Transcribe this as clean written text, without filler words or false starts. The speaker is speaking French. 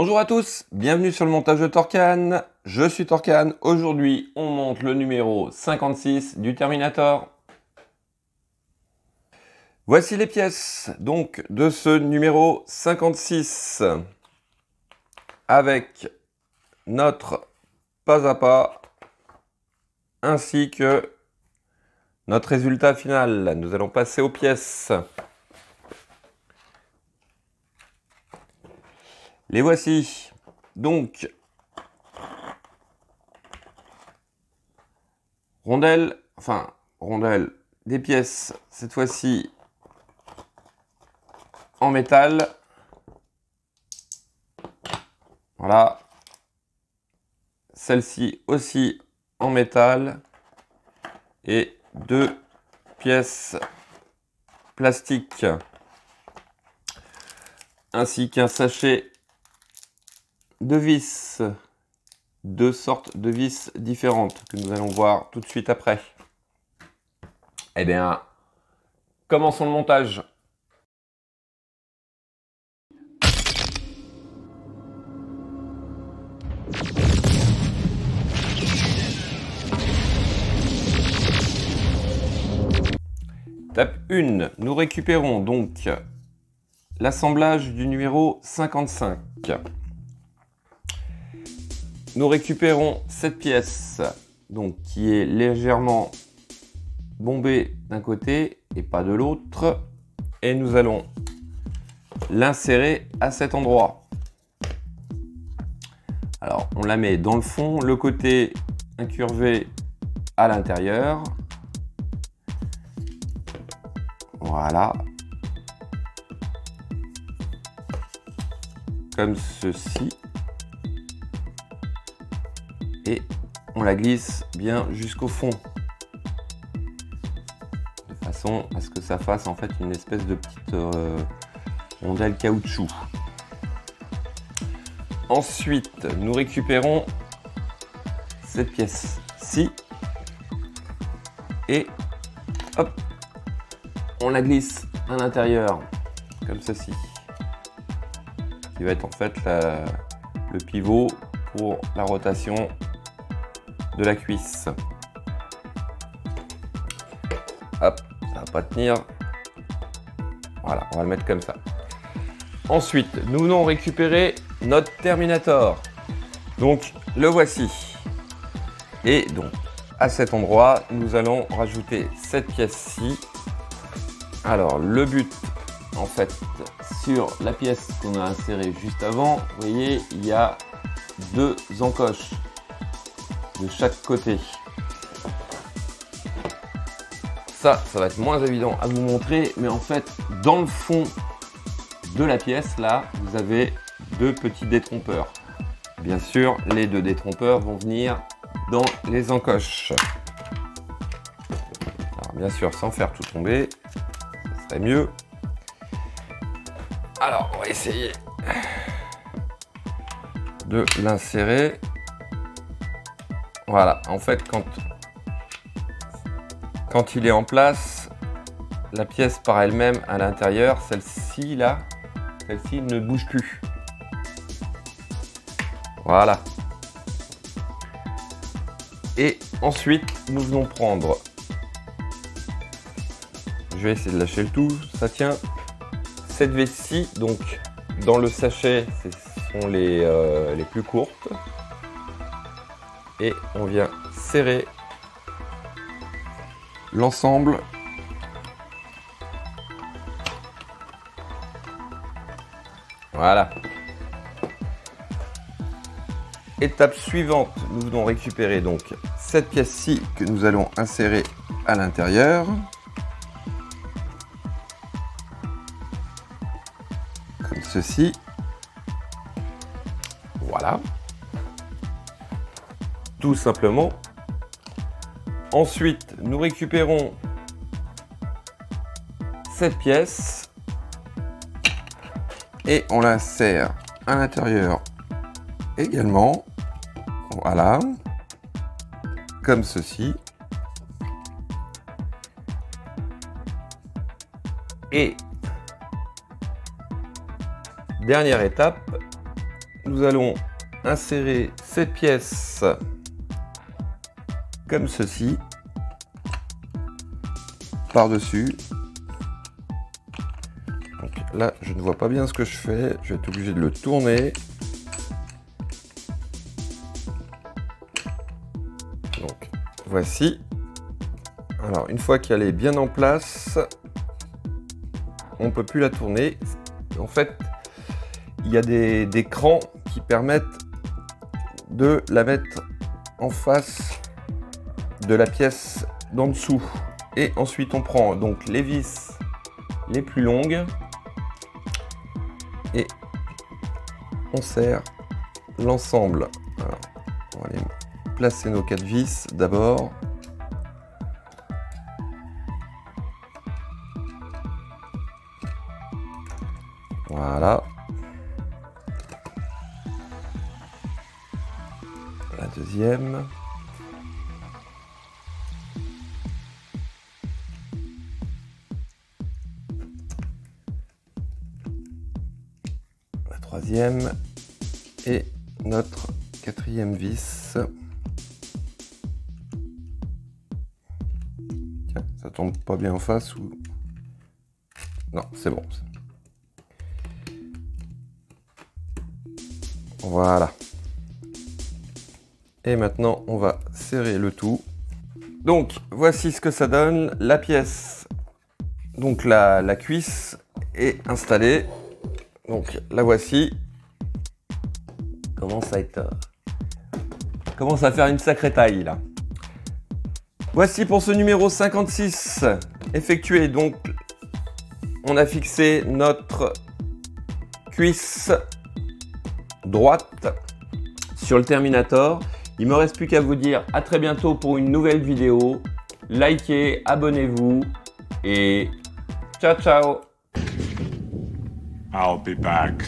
Bonjour à tous, bienvenue sur le montage de Torcan. Je suis Torcan. Aujourd'hui, on monte le numéro 56 du Terminator. Voici les pièces donc de ce numéro 56 avec notre pas à pas ainsi que notre résultat final. Nous allons passer aux pièces. Les voici. Donc, rondelles, des pièces, cette fois-ci en métal. Voilà. Celle-ci aussi en métal. Et deux pièces plastiques. Ainsi qu'un sachet de vis, deux sortes de vis différentes que nous allons voir tout de suite après. Eh bien, commençons le montage. Étape 1, nous récupérons donc l'assemblage du numéro 55. Nous récupérons cette pièce donc, qui est légèrement bombée d'un côté et pas de l'autre. Et nous allons l'insérer à cet endroit. Alors on la met dans le fond, le côté incurvé à l'intérieur. Voilà. Comme ceci. Et on la glisse bien jusqu'au fond. De façon à ce que ça fasse en fait une espèce de petite rondelle caoutchouc. Ensuite, nous récupérons cette pièce-ci. Et hop, on la glisse à l'intérieur, comme ceci. Qui va être en fait le pivot pour la rotation de la cuisse. Hop, ça va pas tenir. Voilà, on va le mettre comme ça. Ensuite, nous venons récupérer notre Terminator. Donc, le voici. Et donc, à cet endroit, nous allons rajouter cette pièce-ci. Alors, le but, en fait, sur la pièce qu'on a insérée juste avant, vous voyez, il y a deux encoches de chaque côté. Ça va être moins évident à vous montrer, mais en fait, dans le fond de la pièce, là, vous avez deux petits détrompeurs. Bien sûr, les deux détrompeurs vont venir dans les encoches. Alors, bien sûr, sans faire tout tomber, ça serait mieux. Alors, on va essayer de l'insérer. Voilà, en fait, quand il est en place, la pièce par elle-même à l'intérieur, celle-ci là, celle-ci ne bouge plus. Voilà. Et ensuite, nous venons prendre, je vais essayer de lâcher le tout, ça tient, cette vis-ci, donc dans le sachet, ce sont les plus courtes. Et on vient serrer l'ensemble. Voilà. Étape suivante, nous venons récupérer donc cette pièce-ci que nous allons insérer à l'intérieur. Comme ceci. Voilà. Tout simplement. Ensuite, nous récupérons cette pièce et on l'insère à l'intérieur également. Voilà. Comme ceci. Et dernière étape, nous allons insérer cette pièce comme ceci, par-dessus. Donc là, je ne vois pas bien ce que je fais, je vais être obligé de le tourner. Donc voici. Alors une fois qu'elle est bien en place, on ne peut plus la tourner. En fait, il y a des crans qui permettent de la mettre en face de la pièce d'en dessous. Et ensuite, on prend donc les vis les plus longues et on serre l'ensemble. Alors, on va aller placer nos 4 vis d'abord. Voilà. La deuxième. La troisième. Et notre quatrième vis. Tiens, ça tombe pas bien en face ou... Non, c'est bon. Voilà. Et maintenant, on va serrer le tout. Donc, voici ce que ça donne. La pièce, donc la cuisse est installée. Donc, la voici. Commence à faire une sacrée taille, là. Voici pour ce numéro 56 effectué. Donc, on a fixé notre cuisse droite sur le Terminator. Il me reste plus qu'à vous dire à très bientôt pour une nouvelle vidéo. Likez, abonnez-vous et ciao ciao. I'll be back.